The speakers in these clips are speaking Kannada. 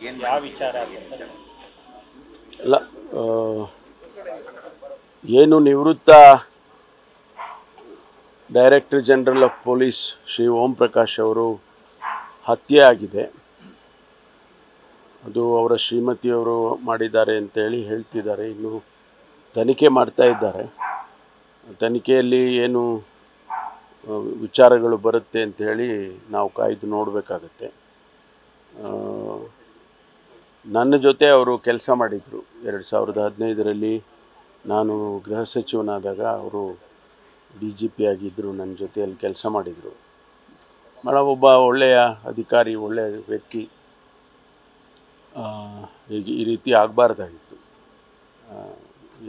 ಯಾವ ವಿಚಾರ ಅಲ್ಲ, ಏನು ನಿವೃತ್ತ director general of police Shri Om Prakash ಅವರು ಹತ್ಯೆ ಆಗಿದೆ. ಅದು ಅವರ ಶ್ರೀಮತಿಯವರು ಮಾಡಿದ್ದಾರೆ ಅಂತೇಳಿ ಹೇಳ್ತಿದ್ದಾರೆ. ಇನ್ನು ತನಿಖೆ ಮಾಡ್ತಾ ಇದ್ದಾರೆ. ತನಿಖೆಯಲ್ಲಿ ಏನು ವಿಚಾರಗಳು ಬರುತ್ತೆ ಅಂಥೇಳಿ ನಾವು ಕಾಯ್ದು ನೋಡಬೇಕಾಗತ್ತೆ. ನನ್ನ ಜೊತೆ ಅವರು ಕೆಲಸ ಮಾಡಿದರು 2015ರಲ್ಲಿ. ನಾನು ಗೃಹ ಸಚಿವನಾದಾಗ ಅವರು DGP ಆಗಿದ್ದರು. ನನ್ನ ಜೊತೆಯಲ್ಲಿ ಕೆಲಸ ಮಾಡಿದರು. ಭಾಳ ಒಬ್ಬ ಒಳ್ಳೆಯ ಅಧಿಕಾರಿ, ಒಳ್ಳೆಯ ವ್ಯಕ್ತಿ. ಈಗ ಈ ರೀತಿ ಆಗಬಾರ್ದಾಗಿತ್ತು.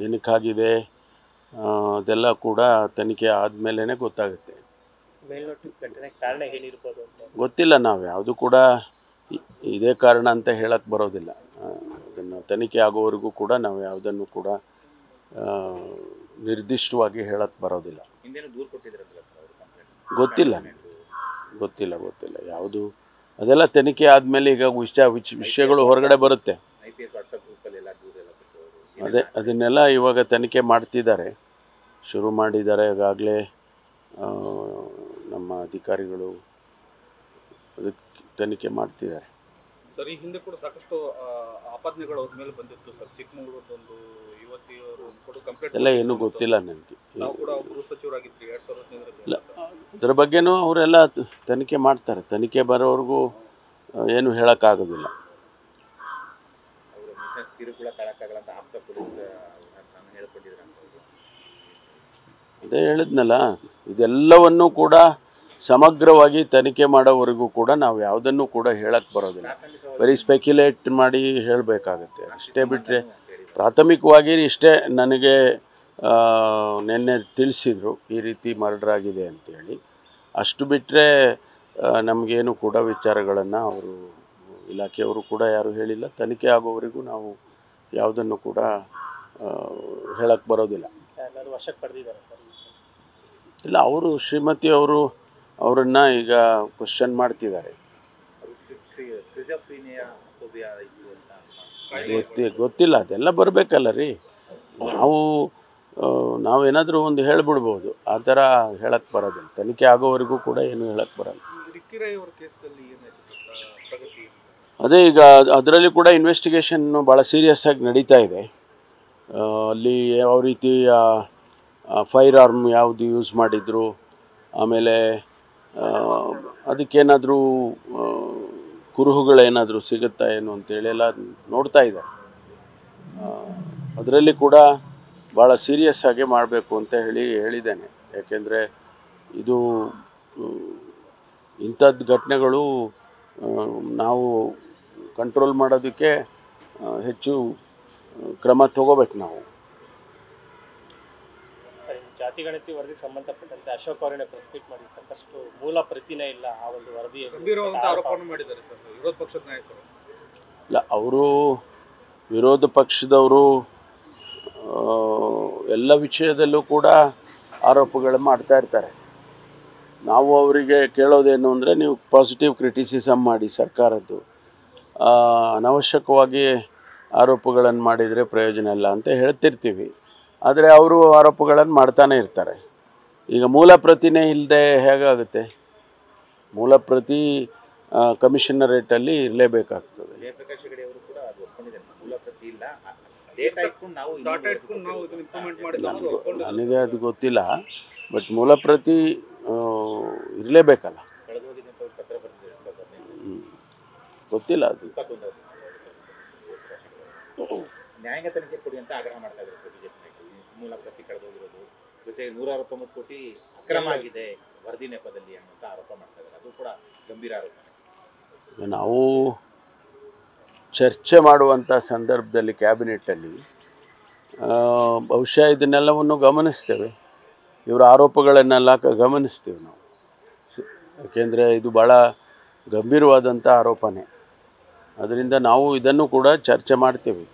ಏನಕ್ಕಾಗಿದೆ ಅದೆಲ್ಲ ಕೂಡ ತನಿಖೆ ಆದಮೇಲೆ ಗೊತ್ತಾಗುತ್ತೆ. ಕಾರಣ ಏನಿರ್ಬೋದು ಅಂತ ಗೊತ್ತಿಲ್ಲ. ನಾವು ಯಾವುದು ಕೂಡ ಇದೇ ಕಾರಣ ಅಂತ ಹೇಳಕ್ಕೆ ಬರೋದಿಲ್ಲ. ಅದನ್ನು ತನಿಖೆ ಆಗೋವರೆಗೂ ಕೂಡ ನಾವು ಯಾವುದನ್ನು ಕೂಡ ನಿರ್ದಿಷ್ಟವಾಗಿ ಹೇಳಕ್ಕೆ ಬರೋದಿಲ್ಲ. ಗೊತ್ತಿಲ್ಲ ಯಾವುದು. ಅದೆಲ್ಲ ತನಿಖೆ ಆದಮೇಲೆ ಈಗ ವಿಷಯಗಳು ಹೊರಗಡೆ ಬರುತ್ತೆ. ಅದನ್ನೆಲ್ಲ ಇವಾಗ ತನಿಖೆ ಮಾಡ್ತಿದ್ದಾರೆ, ಶುರು ಮಾಡಿದ್ದಾರೆ. ಈಗಾಗಲೇ ನಮ್ಮ ಅಧಿಕಾರಿಗಳು ಅದಕ್ಕೆ ತನಿಖೆ ಮಾಡ್ತಿದ್ದಾರೆ. ಸರ್, ಈ ಹಿಂದೆ ಕೂಡ ಸಾಕಷ್ಟು ಆಪಾದನೆಗಳು ಅವ್ರ ಮೇಲೆ ಬಂದಿತ್ತು ಸರ್. ಚಿಕ್ಕಮಗಳೂರದೊಂದು ಯುವತಿಯವರು ಕೂಡ ಕಂಪ್ಲೇಂಟ್ ಎಲ್ಲ ಏನೂ ಗೊತ್ತಿಲ್ಲ ನನಗೆ. ನಾವು ಕೂಡ ಗೃಹ ಸಚಿವರಾಗಿದ್ರಿ 2015ರಲ್ಲಿ. ಇಲ್ಲ, ಅದ್ರ ಬಗ್ಗೆನೂ ಅವರೆಲ್ಲ ತನಿಖೆ ಮಾಡ್ತಾರೆ. ತನಿಖೆ ಬರೋವರೆಗೂ ಏನು ಹೇಳೋಕ್ಕಾಗೋದಿಲ್ಲ. ಅದೇ ಹೇಳಿದ್ನಲ್ಲ, ಇದೆಲ್ಲವನ್ನೂ ಕೂಡ ಸಮಗ್ರವಾಗಿ ತನಿಖೆ ಮಾಡೋವರೆಗೂ ಕೂಡ ನಾವು ಯಾವುದನ್ನು ಕೂಡ ಹೇಳಕ್ಕೆ ಬರೋದಿಲ್ಲ. ಬರೀ ಸ್ಪೆಕ್ಯುಲೇಟ್ ಮಾಡಿ ಹೇಳಬೇಕಾಗತ್ತೆ ಅಷ್ಟೇ. ಬಿಟ್ಟರೆ ಪ್ರಾಥಮಿಕವಾಗಿ ಇಷ್ಟೇ ನನಗೆ ನಿನ್ನೆ ತಿಳಿಸಿದರು ಈ ರೀತಿ ಮರ್ಡರ್ ಆಗಿದೆ ಅಂತೇಳಿ. ಅಷ್ಟು ಬಿಟ್ಟರೆ ನಮಗೇನು ಕೂಡ ವಿಚಾರಗಳನ್ನು ಅವರು ಇಲಾಖೆಯವರು ಕೂಡ ಯಾರೂ ಹೇಳಿಲ್ಲ. ತನಿಖೆ ಆಗೋವರೆಗೂ ನಾವು ಯಾವುದನ್ನು ಕೂಡ ಹೇಳಕ್ಕೆ ಬರೋದಿಲ್ಲ. ವಶಕ್ಕೆ ಪಡೆದಿದ್ದಾರೆ ಸರ್? ಇಲ್ಲ, ಅವರು ಶ್ರೀಮತಿಯವರು ಅವರನ್ನು ಈಗ ಕ್ವಶನ್ ಮಾಡ್ತಿದ್ದಾರೆ. ಗೊತ್ತಿಲ್ಲ, ಅದೆಲ್ಲ ಬರಬೇಕಲ್ಲ ರೀ. ನಾವೇನಾದರೂ ಒಂದು ಹೇಳಿಬಿಡ್ಬೋದು. ಆ ಥರ ಹೇಳಕ್ಕೆ ಬರೋದಿಲ್ಲ. ತನಿಖೆ ಆಗೋವರೆಗೂ ಕೂಡ ಏನು ಹೇಳಕ್ಕೆ ಬರೋಲ್ಲ. ಅದೇ ಈಗ ಅದರಲ್ಲಿ ಕೂಡ ಇನ್ವೆಸ್ಟಿಗೇಷನ್ ಭಾಳ ಸೀರಿಯಸ್ ಆಗಿ ನಡೀತಾ ಇದೆ. ಅಲ್ಲಿ ಯಾವ ರೀತಿ ಫೈರ್ ಆರ್ಮ್ ಯಾವುದು ಯೂಸ್ ಮಾಡಿದರು, ಆಮೇಲೆ ಅದಕ್ಕೇನಾದರೂ ಕುರುಹುಗಳೇನಾದರೂ ಸಿಗುತ್ತಾ ಏನು ಅಂತೇಳಿ ಎಲ್ಲ ನೋಡ್ತಾ ಇದ್ದಾರೆ. ಅದರಲ್ಲಿ ಕೂಡ ಭಾಳ ಸೀರಿಯಸ್ ಆಗಿ ಮಾಡಬೇಕು ಅಂತ ಹೇಳಿದ್ದೇನೆ. ಯಾಕೆಂದರೆ ಇದು ಇಂಥದ್ದು ಘಟನೆಗಳು ನಾವು ಕಂಟ್ರೋಲ್ ಮಾಡೋದಕ್ಕೆ ಹೆಚ್ಚು ಕ್ರಮ ತಗೋಬೇಕು ನಾವು. ಜಾತಿ ಗಣತಿ ವರದಿಗೆ ಸಂಬಂಧಪಟ್ಟಂತೆ ಅಶೋಕ್ ಅವರನ್ನೇ ಪ್ರೆಸ್ ಮೀಟ್ ಮಾಡಿ ಸಾಕಷ್ಟು ಮೂಲ ಪ್ರತಿನೇ ಇಲ್ಲ ಆ ಒಂದು ವರದಿ ಆರೋಪವನ್ನು ಮಾಡಿದ್ದಾರೆ ಸರ್ ವಿರೋಧ ಪಕ್ಷದ ನಾಯಕರು. ಇಲ್ಲ, ಅವರು ವಿರೋಧ ಪಕ್ಷದವರು ಎಲ್ಲ ವಿಷಯದಲ್ಲೂ ಕೂಡ ಆರೋಪಗಳು ಮಾಡ್ತಾ ಇರ್ತಾರೆ. ನಾವು ಅವರಿಗೆ ಕೇಳೋದೇನು ಅಂದರೆ, ನೀವು ಪಾಸಿಟಿವ್ ಕ್ರಿಟಿಸಿಸಮ್ ಮಾಡಿ ಸರ್ಕಾರದ್ದು, ಅನವಶ್ಯಕವಾಗಿ ಆರೋಪಗಳನ್ನು ಮಾಡಿದರೆ ಪ್ರಯೋಜನ ಇಲ್ಲ ಅಂತ ಹೇಳ್ತಿರ್ತೀವಿ. ಆದರೆ ಅವರು ಆರೋಪಗಳನ್ನು ಮಾಡ್ತಾನೆ ಇರ್ತಾರೆ. ಈಗ ಮೂಲ ಪ್ರತಿನೇ ಇಲ್ಲದೆ ಹೇಗಾಗುತ್ತೆ? ಮೂಲ ಪ್ರತಿ ಕಮಿಷನರೇಟಲ್ಲಿ ಇರಲೇಬೇಕಾಗ್ತದೆ. ನನಗೆ ಅದು ಗೊತ್ತಿಲ್ಲ, ಬಟ್ ಮೂಲ ಪ್ರತಿ ಇರಲೇಬೇಕಲ್ಲ. ಗೊತ್ತಿಲ್ಲ ಅದು. ನ್ಯಾಯಾಂಗ ತನಿಖೆ ಕೊಡಿ ಅಂತ ಆಗ್ರಹ ಮಾಡ್ತಾ ಇದ್ದಾರೆ ಬಿಜೆಪಿ. ಮೂಲ ಪ್ರತಿ ಕಳೆದೋಗಿರೋದು ಜೊತೆಗೆ 169 ಕೋಟಿ ಅಕ್ರಮ ಆಗಿದೆ ವರದಿ ನೆಪದಲ್ಲಿ ಅನ್ನುವಂಥ ಆರೋಪ ಮಾಡ್ತಾ ಇದ್ದಾರೆ. ಅದು ಕೂಡ ಗಂಭೀರ ಆರೋಪ. ನಾವು ಚರ್ಚೆ ಮಾಡುವಂಥ ಸಂದರ್ಭದಲ್ಲಿ ಕ್ಯಾಬಿನೆಟ್ಟಲ್ಲಿ ಬಹುಶಃ ಇದನ್ನೆಲ್ಲವನ್ನು ಗಮನಿಸ್ತೇವೆ. ಇವರ ಆರೋಪಗಳನ್ನೆಲ್ಲ ಗಮನಿಸ್ತೀವಿ ನಾವು. ಯಾಕೆಂದರೆ ಇದು ಭಾಳ ಗಂಭೀರವಾದಂಥ ಆರೋಪನೇ. ಅದರಿಂದ ನಾವು ಇದನ್ನು ಕೂಡ ಚರ್ಚೆ ಮಾಡ್ತೇವೆ.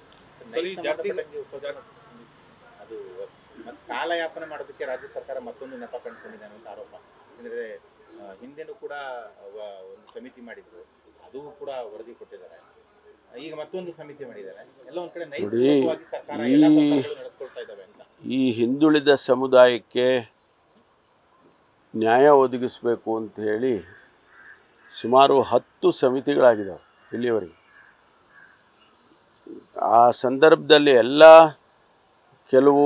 ಅದು ಕಾಲಯಾಪನೆ ಮಾಡೋದಕ್ಕೆ ರಾಜ್ಯ ಸರ್ಕಾರ ಮತ್ತೊಂದು ನೆಪ ಕಂಡುಕೊಂಡಿದೆ ಅನ್ನೋ ಆರೋಪ. ಯಾಕಂದರೆ ಹಿಂದೆನೂ ಕೂಡ ಒಂದು ಸಮಿತಿ ಮಾಡಿದ್ರು, ಅದು ಕೂಡ ವರದಿ ಕೊಟ್ಟಿದ್ದಾರೆ. ಈಗ ಮತ್ತೊಂದು ಸಮಿತಿ ಮಾಡಿದ್ದಾರೆ, ಎಲ್ಲ ಒಂದ್ ಕಡೆ ನೋಡಿ, ನೈತಿಕವಾಗಿ ಸರ್ಕಾರ ಎಲ್ಲ ಸರ್ಕಾರಗಳು ನಡೆಸ್ಕೊಳ್ತಾ ಇದ್ದಾವೆ ಅಂತ. ಈ ಹಿಂದುಳಿದ ಸಮುದಾಯಕ್ಕೆ ನ್ಯಾಯ ಒದಗಿಸಬೇಕು ಅಂತ ಹೇಳಿ ಸುಮಾರು 10 ಸಮಿತಿಗಳಾಗಿದ್ದಾವೆ ಇಲ್ಲಿಯವರೆಗೆ. ಆ ಸಂದರ್ಭದಲ್ಲಿ ಎಲ್ಲ ಕೆಲವು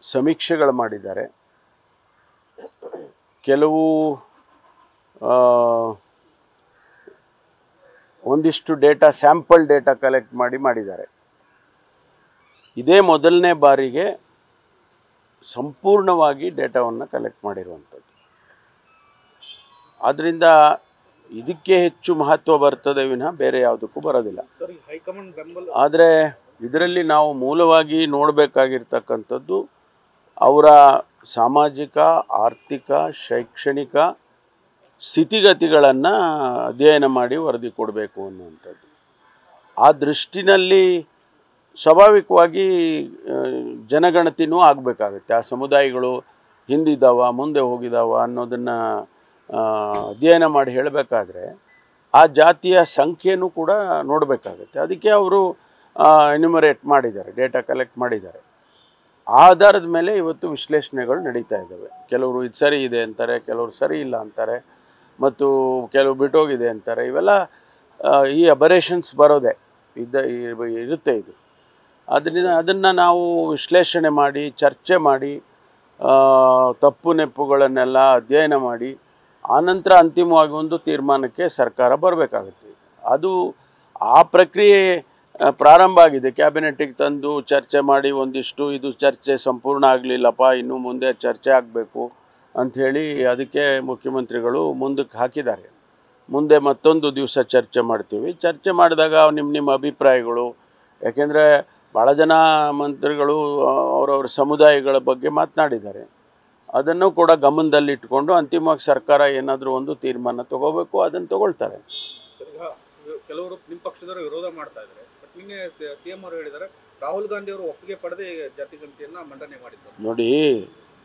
ಸಮೀಕ್ಷೆಗಳು ಮಾಡಿದ್ದಾರೆ, ಕೆಲವು ಒಂದಿಷ್ಟು ಡೇಟಾ, ಸ್ಯಾಂಪಲ್ ಡೇಟಾ ಕಲೆಕ್ಟ್ ಮಾಡಿದ್ದಾರೆ. ಇದೇ ಮೊದಲನೇ ಬಾರಿಗೆ ಸಂಪೂರ್ಣವಾಗಿ ಡೇಟಾವನ್ನು ಕಲೆಕ್ಟ್ ಮಾಡಿರುವಂಥದ್ದು. ಆದ್ದರಿಂದ ಇದಕ್ಕೆ ಹೆಚ್ಚು ಮಹತ್ವ ಬರ್ತದೆ ವಿನಃ ಬೇರೆ ಯಾವುದಕ್ಕೂ ಬರೋದಿಲ್ಲ. ಹೈಕಮಾಂಡ್ ಬೆಂಬಲ. ಆದರೆ ಇದರಲ್ಲಿ ನಾವು ಮೂಲವಾಗಿ ನೋಡಬೇಕಾಗಿರ್ತಕ್ಕಂಥದ್ದು ಅವರ ಸಾಮಾಜಿಕ, ಆರ್ಥಿಕ, ಶೈಕ್ಷಣಿಕ ಸ್ಥಿತಿಗತಿಗಳನ್ನು ಅಧ್ಯಯನ ಮಾಡಿ ವರದಿ ಕೊಡಬೇಕು ಅನ್ನುವಂಥದ್ದು. ಆ ದೃಷ್ಟಿನಲ್ಲಿ ಸ್ವಾಭಾವಿಕವಾಗಿ ಜನಗಣತಿನೂ ಆಗಬೇಕಾಗುತ್ತೆ. ಆ ಸಮುದಾಯಗಳು ಹಿಂದಿದ್ದಾವ, ಮುಂದೆ ಹೋಗಿದ್ದಾವ ಅನ್ನೋದನ್ನು ಅಧ್ಯಯನ ಮಾಡಿ ಹೇಳಬೇಕಾದ್ರೆ ಆ ಜಾತಿಯ ಸಂಖ್ಯೆನೂ ಕೂಡ ನೋಡಬೇಕಾಗುತ್ತೆ. ಅದಕ್ಕೆ ಅವರು ಎನ್ಯುಮರೇಟ್ ಮಾಡಿದ್ದಾರೆ, ಡೇಟಾ ಕಲೆಕ್ಟ್ ಮಾಡಿದ್ದಾರೆ. ಆ ಆಧಾರದ ಮೇಲೆ ಇವತ್ತು ವಿಶ್ಲೇಷಣೆಗಳು ನಡೀತಾ ಇದ್ದಾವೆ. ಕೆಲವರು ಇದು ಸರಿ ಇದೆ ಅಂತಾರೆ, ಕೆಲವರು ಸರಿ ಇಲ್ಲ ಅಂತಾರೆ, ಮತ್ತು ಕೆಲವು ಬಿಟ್ಟೋಗಿದೆ ಅಂತಾರೆ. ಇವೆಲ್ಲ ಈ ಅಬರೇಷನ್ಸ್ ಬರೋದೆ ಇರುತ್ತೆ ಇದು. ಅದರಿಂದ ಅದನ್ನು ನಾವು ವಿಶ್ಲೇಷಣೆ ಮಾಡಿ, ಚರ್ಚೆ ಮಾಡಿ, ತಪ್ಪು ನೆಪ್ಪುಗಳನ್ನೆಲ್ಲ ಅಧ್ಯಯನ ಮಾಡಿ ಆನಂತರ ಅಂತಿಮವಾಗಿ ಒಂದು ತೀರ್ಮಾನಕ್ಕೆ ಸರ್ಕಾರ ಬರಬೇಕಾಗುತ್ತೆ. ಅದು ಆ ಪ್ರಕ್ರಿಯೆ ಪ್ರಾರಂಭ ಆಗಿದೆ. ಕ್ಯಾಬಿನೆಟ್ಟಿಗೆ ತಂದು ಚರ್ಚೆ ಮಾಡಿ ಒಂದಿಷ್ಟು ಇದು ಚರ್ಚೆ ಸಂಪೂರ್ಣ ಆಗಲಿಲ್ಲಪ್ಪ, ಇನ್ನು ಮುಂದೆ ಚರ್ಚೆ ಆಗಬೇಕು ಅಂಥೇಳಿ ಅದಕ್ಕೆ ಮುಖ್ಯಮಂತ್ರಿಗಳು ಮುಂದಕ್ಕೆ ಹಾಕಿದ್ದಾರೆ. ಮುಂದೆ ಮತ್ತೊಂದು ದಿವಸ ಚರ್ಚೆ ಮಾಡ್ತೀವಿ. ಚರ್ಚೆ ಮಾಡಿದಾಗ ನಿಮ್ಮ ಅಭಿಪ್ರಾಯಗಳು, ಯಾಕೆಂದರೆ ಭಾಳ ಜನ ಮಂತ್ರಿಗಳು ಅವರವ್ರ ಸಮುದಾಯಗಳ ಬಗ್ಗೆ ಮಾತನಾಡಿದ್ದಾರೆ. ಅದನ್ನು ಕೂಡ ಗಮನದಲ್ಲಿಟ್ಟುಕೊಂಡು ಅಂತಿಮವಾಗಿ ಸರ್ಕಾರ ಏನಾದರೂ ಒಂದು ತೀರ್ಮಾನ ತಗೋಬೇಕು, ಅದನ್ನು ತಗೊಳ್ತಾರೆ. ಕೆಲವರು ನಿಮ್ಮ ಪಕ್ಷದವರು ವಿರೋಧ ಮಾಡ್ತಾ ಇದ್ದಾರೆ. ಬಟ್ ನಿನ್ನೆ ಸಿಎಂ ಅವರು ಹೇಳಿದ್ದಾರೆ ರಾಹುಲ್ ಗಾಂಧಿ ಅವರು ಒಪ್ಪಿಗೆ ಪಡೆದೇ ಜಾತಿ ಸಮಿತಿಯನ್ನು ಮಂಡನೆ ಮಾಡಿದ್ದಾರೆ. ನೋಡಿ,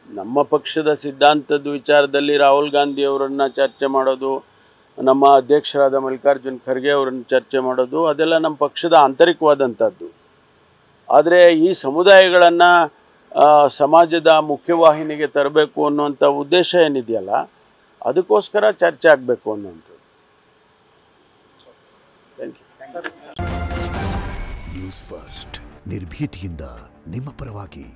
ನಮ್ಮ ಪಕ್ಷದ ಸಿದ್ಧಾಂತದ ವಿಚಾರದಲ್ಲಿ ರಾಹುಲ್ ಗಾಂಧಿ ಅವರನ್ನು ಚರ್ಚೆ ಮಾಡೋದು, ನಮ್ಮ ಅಧ್ಯಕ್ಷರಾದ ಮಲ್ಲಿಕಾರ್ಜುನ್ ಖರ್ಗೆ ಅವರನ್ನು ಚರ್ಚೆ ಮಾಡೋದು, ಅದೆಲ್ಲ ನಮ್ಮ ಪಕ್ಷದ ಆಂತರಿಕವಾದಂಥದ್ದು. ಆದರೆ ಈ ಸಮುದಾಯಗಳನ್ನು ಸಮಾಜದ ಮುಖ್ಯವಾಹಿನಿಗೆ ತರಬೇಕು ಅನ್ನುವಂಥ ಉದ್ದೇಶ ಏನಿದೆಯಲ್ಲ, ಅದಕ್ಕೋಸ್ಕರ ಚರ್ಚೆ ಆಗಬೇಕು ಅನ್ನುವಂಥದ್ದು. Thank you. ನ್ಯೂಸ್ ಫಸ್ಟ್, ನಿರ್ಭೀತಿಯಿಂದ ನಿಮ್ಮ ಪರವಾಗಿ.